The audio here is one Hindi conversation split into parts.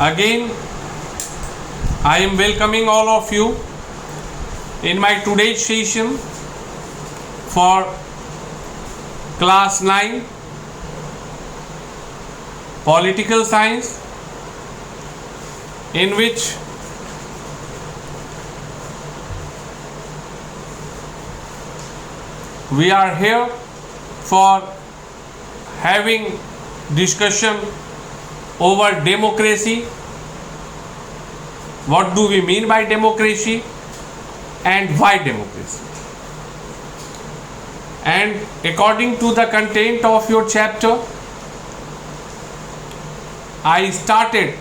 Again, I am welcoming all of you in my today's session for class 9 political science, in which we are here for having discussion over democracy. What do we mean by democracy and why democracy? And according to the content of your chapter, I started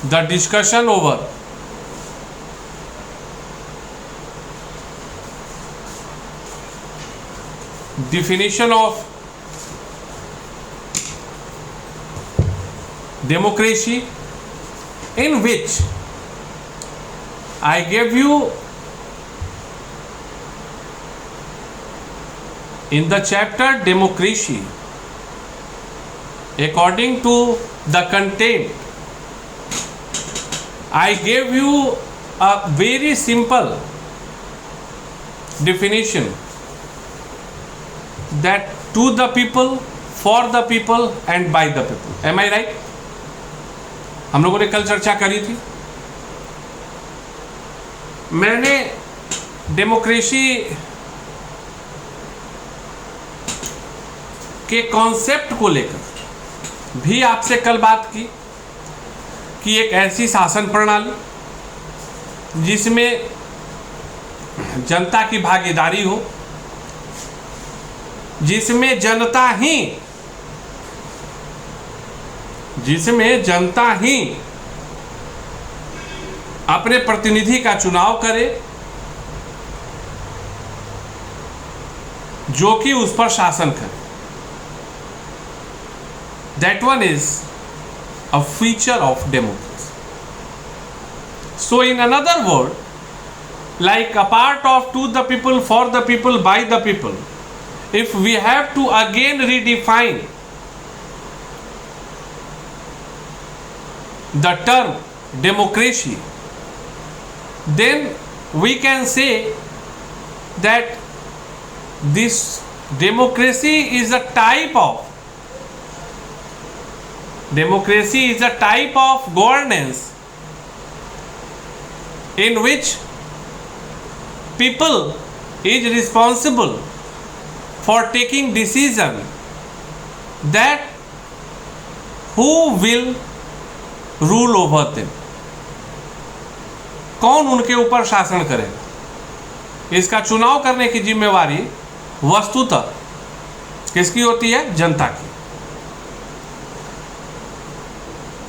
the discussion over definition of democracy, in which I gave you in the chapter democracy, according to the content, I gave you a very simple definition that to the people, for the people and by the people. Am I right? हम लोगों ने कल चर्चा करी थी. मैंने डेमोक्रेसी के कॉन्सेप्ट को लेकर भी आपसे कल बात की कि एक ऐसी शासन प्रणाली जिसमें जनता की भागीदारी हो, जिसमें जनता ही अपने प्रतिनिधि का चुनाव करे, जो कि उस पर शासन करे. That one is a feature of democracy. So in another word, like a part of to the people, for the people, by the people, if we have to again redefine the term democracy, then we can say that this democracy is a type of governance in which people is responsible for taking decision that who will rule over them, कौन उनके ऊपर शासन करेगा. इसका चुनाव करने की जिम्मेवारी वस्तुतः किसकी होती है? जनता की.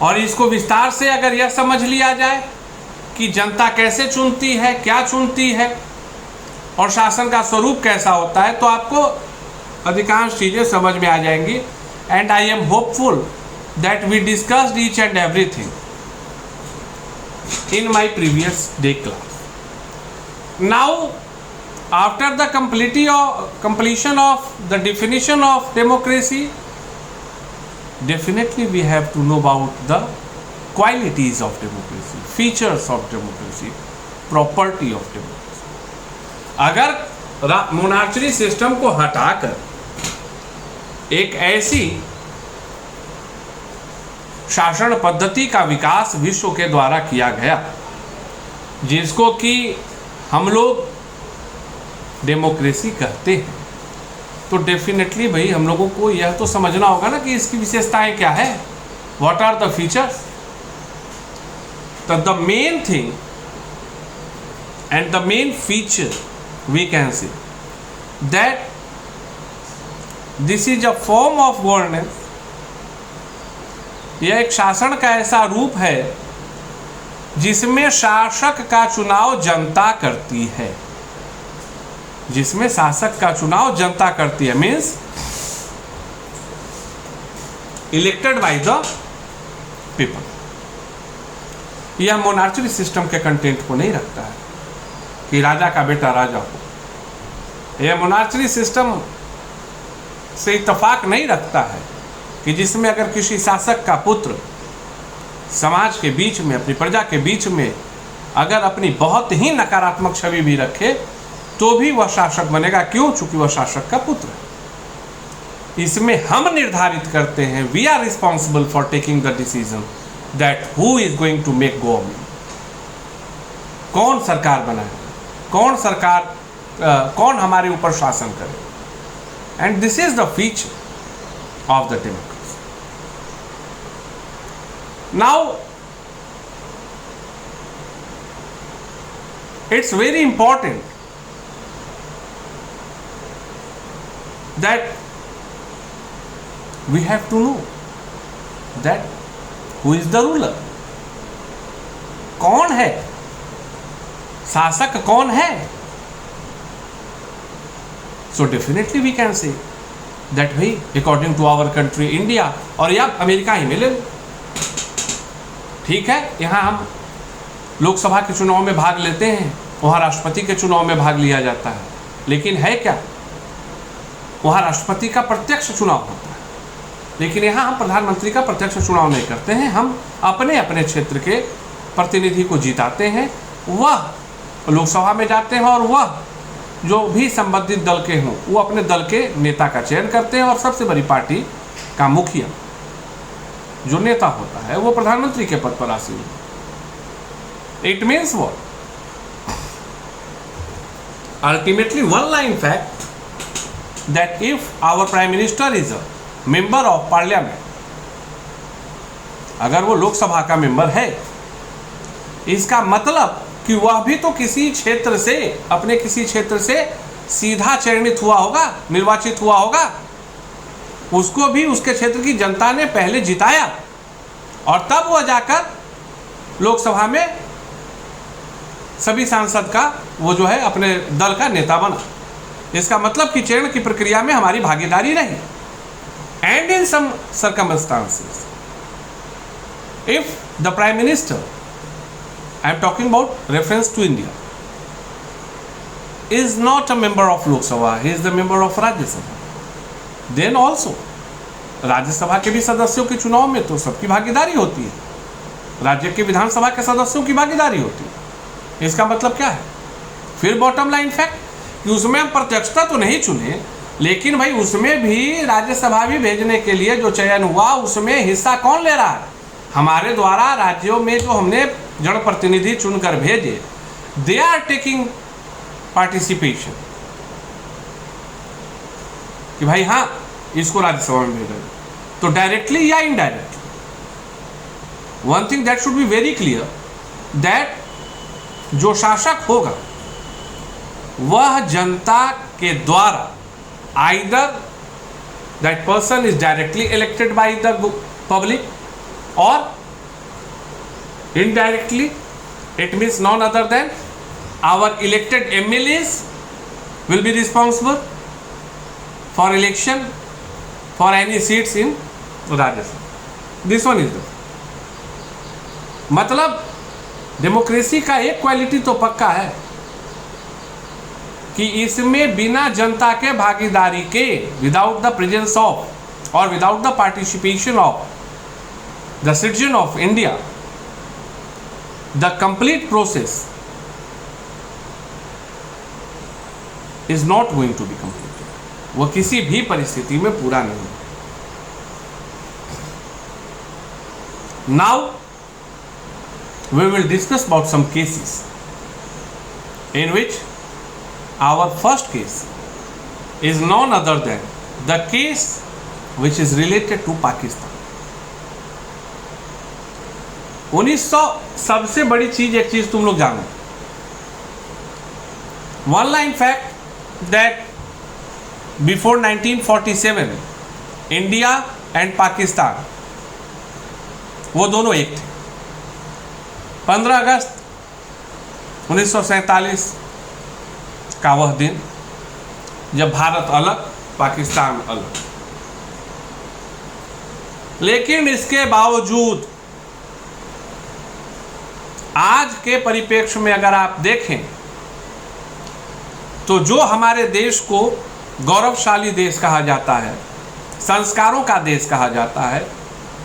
और इसको विस्तार से अगर यह समझ लिया जाए कि जनता कैसे चुनती है, क्या चुनती है और शासन का स्वरूप कैसा होता है, तो आपको अधिकांश चीजें समझ में आ जाएंगी. And I am hopeful that we discussed each and everything in my previous day class. Now, after the completion of the definition of democracy, definitely we have to know about the qualities of democracy, features of democracy, property of democracy. अगर मोनार्ची सिस्टम को हटाकर एक ऐसी शासन पद्धति का विकास विश्व के द्वारा किया गया जिसको कि हम लोग डेमोक्रेसी कहते हैं, तो डेफिनेटली भाई हम लोगों को यह तो समझना होगा ना कि इसकी विशेषताएं क्या है. What are the features? The main thing and the main feature we can say that this is a form of governance. यह एक शासन का ऐसा रूप है जिसमें शासक का चुनाव जनता करती है, जिसमें शासक का चुनाव जनता करती है, means elected by the people. यह मोनार्ची सिस्टम के कंटेंट को नहीं रखता है कि राजा का बेटा राजा हो. यह मोनार्ची सिस्टम से इत्तेफाक नहीं रखता है कि जिसमें अगर किसी शासक का पुत्र समाज के बीच में, अपनी प्रजा के बीच में अगर अपनी बहुत ही नकारात्मक छवि भी रखे तो भी वह शासक बनेगा। क्यों? चूंकि वह शासक का पुत्र है। इसमें हम निर्धारित करते हैं, we are responsible for taking the decision that who is going to make government. कौन सरकार बनाए, कौन सरकार कौन हमारे ऊपर शासन करे। And this is the feature of the democracy. Now it's very important that we have to know that who is the ruler, कौन है शासक, कौन है। So definitely we can say that भाई according to our country India, और या अमेरिका ही में ले लो, ठीक है। यहाँ हम लोकसभा के चुनाव में भाग लेते हैं, वहाँ राष्ट्रपति के चुनाव में भाग लिया जाता है, लेकिन है क्या, वहाँ राष्ट्रपति का प्रत्यक्ष चुनाव होता है, लेकिन यहाँ हम प्रधानमंत्री का प्रत्यक्ष चुनाव नहीं करते हैं। हम अपने अपने क्षेत्र के प्रतिनिधि को जिताते हैं, वह लोकसभा में जाते हैं और वह जो भी संबंधित दल के हों वो अपने दल के नेता का चयन करते हैं, और सबसे बड़ी पार्टी का मुखिया जो नेता होता है वो प्रधानमंत्री के पद पर आसीन है। It means what? Ultimately, one line fact that if our Prime Minister is a member of Parliament, अगर वो लोकसभा का मेंबर है, इसका मतलब कि वह भी तो किसी क्षेत्र से, अपने किसी क्षेत्र से सीधा चयनित हुआ होगा, निर्वाचित हुआ होगा। उसको भी उसके क्षेत्र की जनता ने पहले जिताया और तब वह जाकर लोकसभा में सभी सांसद का वो जो है अपने दल का नेता बना। इसका मतलब कि चयन की प्रक्रिया में हमारी भागीदारी रही। And in some circumstances if the prime minister, I am talking about reference to India, is not a member of Lok Sabha, he is the member of Rajya Sabha, then also Rajya Sabha के भी सदस्यों के चुनाव में तो सबकी भागीदारी होती है, राज्य के विधानसभा के सदस्यों की भागीदारी होती है। इसका मतलब क्या है? फिर बॉटम लाइन फैक्ट कि उसमें हम प्रत्यक्षता तो नहीं चुने, लेकिन भाई उसमें भी राज्यसभा भी भेजने के लिए जो चयन हुआ उसमें हिस्सा कौन ले रहा है? हमारे द्वारा राज्यों में जो हमने जनप्रतिनिधि चुनकर भेजे, दे आर टेकिंग पार्टिसिपेशन कि भाई हाँ इसको राज्यसभा में भेजा, तो डायरेक्टली या indirectly. One thing that should be very clear that जो शासक होगा वह जनता के द्वारा either that person is directly elected by the public और indirectly, it means none other than our elected MLAs will be responsible for election for any seats in Rajya Sabha. This one is the मतलब डेमोक्रेसी का एक क्वालिटी तो पक्का है कि इसमें बिना जनता के भागीदारी के, without the presence of or without the participation of the citizen of India, the complete process is not going to be completed. वह किसी भी परिस्थिति में पूरा नहीं। Now we will discuss about some cases in which our first case is none other than the case which is related to Pakistan. 1900 सबसे बड़ी चीज, एक चीज तुम लोग जानो, one line fact that before 1947 India and Pakistan वो दोनों एक थे। 15 अगस्त 1947 का वह दिन जब भारत अलग, पाकिस्तान अलग, लेकिन इसके बावजूद आज के परिप्रेक्ष्य में अगर आप देखें तो जो हमारे देश को गौरवशाली देश कहा जाता है संस्कारों का देश कहा जाता है,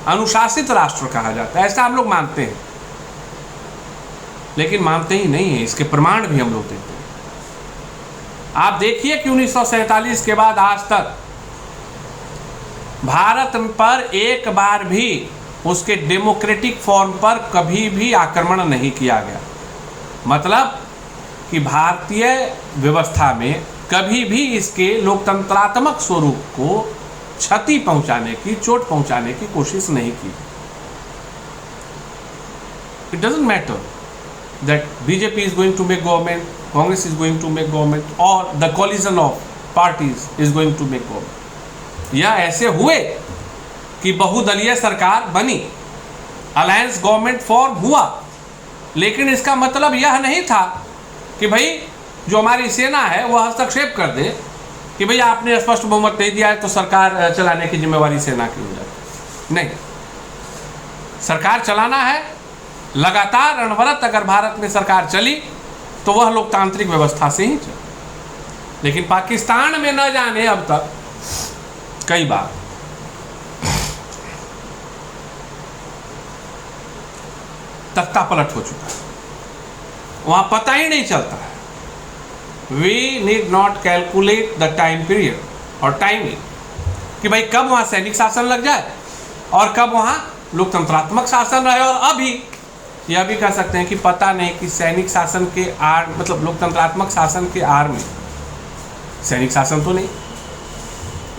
अनुशासित राष्ट्र कहा जाता है, ऐसा हम लोग मानते हैं। लेकिन मानते ही नहीं है, इसके प्रमाण भी हम लोग देते हैं। आप देखिए कि 1947 के बाद आज तक भारत पर एक बार भी उसके डेमोक्रेटिक फॉर्म पर कभी भी आक्रमण नहीं किया गया। मतलब कि भारतीय व्यवस्था में कभी भी इसके लोकतंत्रात्मक स्वरूप को क्षति पहुंचाने की, चोट पहुंचाने की कोशिश नहीं की। It doesn't matter that BJP is going to make government, Congress is going to make government और the collision of parties is going to make government. या ऐसे हुए कि बहुदलीय सरकार बनी, अलायंस गवर्नमेंट फॉर्म हुआ, लेकिन इसका मतलब यह नहीं था कि भाई जो हमारी सेना है वह हस्तक्षेप कर दे कि भाई आपने स्पष्ट बहुमत नहीं दिया है तो सरकार चलाने की जिम्मेवारी सेना की हो जाती। नहीं, सरकार चलाना है, लगातार अनवरत अगर भारत में सरकार चली तो वह लोकतांत्रिक व्यवस्था से ही चली। लेकिन पाकिस्तान में न जाने अब तक कई बार तख्ता पलट हो चुका है, वहां पता ही नहीं चलता है। We need not calculate the time period or timing कि भाई कब वहां सैनिक शासन लग जाए और कब वहां लोकतंत्रात्मक शासन रहे। और अभी यह भी कह सकते हैं कि पता नहीं कि सैनिक शासन के आड़, मतलब लोकतंत्रात्मक शासन के आड़ में सैनिक शासन तो नहीं,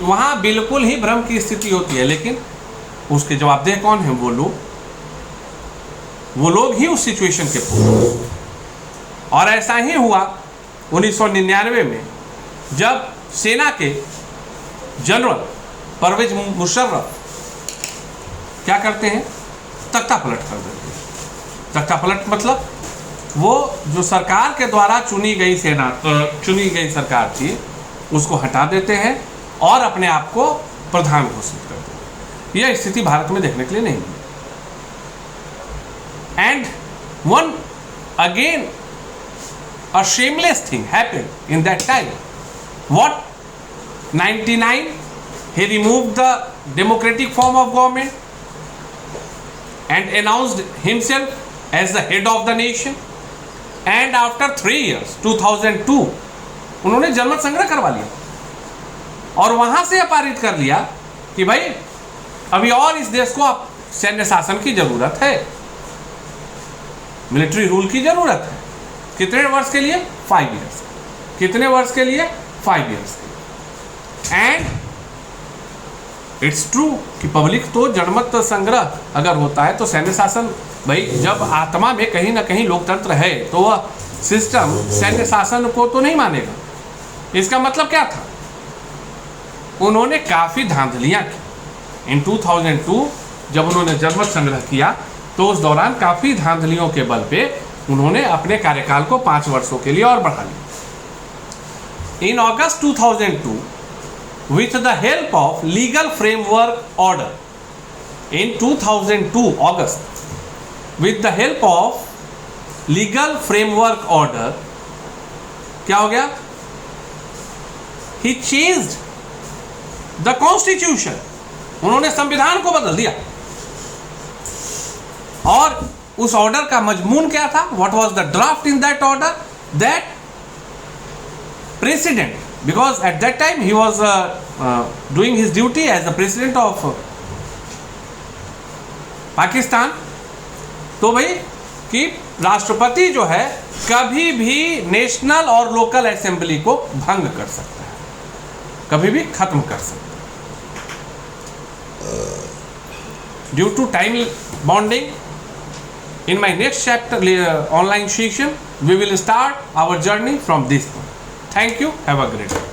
वहां बिल्कुल ही भ्रम की स्थिति होती है। लेकिन उसके जवाबदेह कौन है? वो लोग ही उस सिचुएशन के पूरे। और ऐसा ही हुआ 1999 में, जब सेना के जनरल परवेज मुशर्रफ क्या करते हैं? तख्ता पलट कर देते हैं। तख्ता पलट मतलब वो जो सरकार के द्वारा चुनी गई सरकार थी उसको हटा देते हैं और अपने आप को प्रधान घोषित करते हैं। यह स्थिति भारत में देखने के लिए नहीं मिली। And one again a shameless thing happened in that time. What? 99 he removed the democratic form of government and announced himself as the head of the nation. And after 3 years 2002 उन्होंने जनमत संग्रह करवा लिया और वहां से पारित कर लिया कि भाई अभी और इस देश को अब सैन्य शासन की जरूरत है, मिलिट्री रूल की जरूरत है। कितने वर्ष के लिए? 5 years। कितने वर्ष के लिए? 5 years। एंड इट्स ट्रू कि पब्लिक तो जनमत संग्रह अगर होता है तो सैन्य शासन, भाई जब आत्मा में कहीं ना कहीं लोकतंत्र है तो वह सिस्टम सैन्य शासन को तो नहीं मानेगा। इसका मतलब क्या था? उन्होंने काफ़ी धांधलियाँ की। इन 2002 जब उन्होंने जनमत संग्रह किया तो उस दौरान काफ़ी धांधलियों के बल पे उन्होंने अपने कार्यकाल को 5 वर्षों के लिए और बढ़ा लिया। इन अगस्त 2002 with the help of legal framework order, in 2002 August with the help of legal framework order क्या हो गया? He changed the constitution। उन्होंने संविधान को बदल दिया। और उस ऑर्डर का मजमून क्या था? What was the draft in that order? That president, because at that time he was doing his duty as the president of Pakistan. तो भाई कि राष्ट्रपति जो है कभी भी नेशनल और लोकल असेंबली को भंग कर सकता है, कभी भी खत्म कर सकता है। Due to time bonding, in my next chapter online session we will start our journey from this point. Thank you. Have a great day.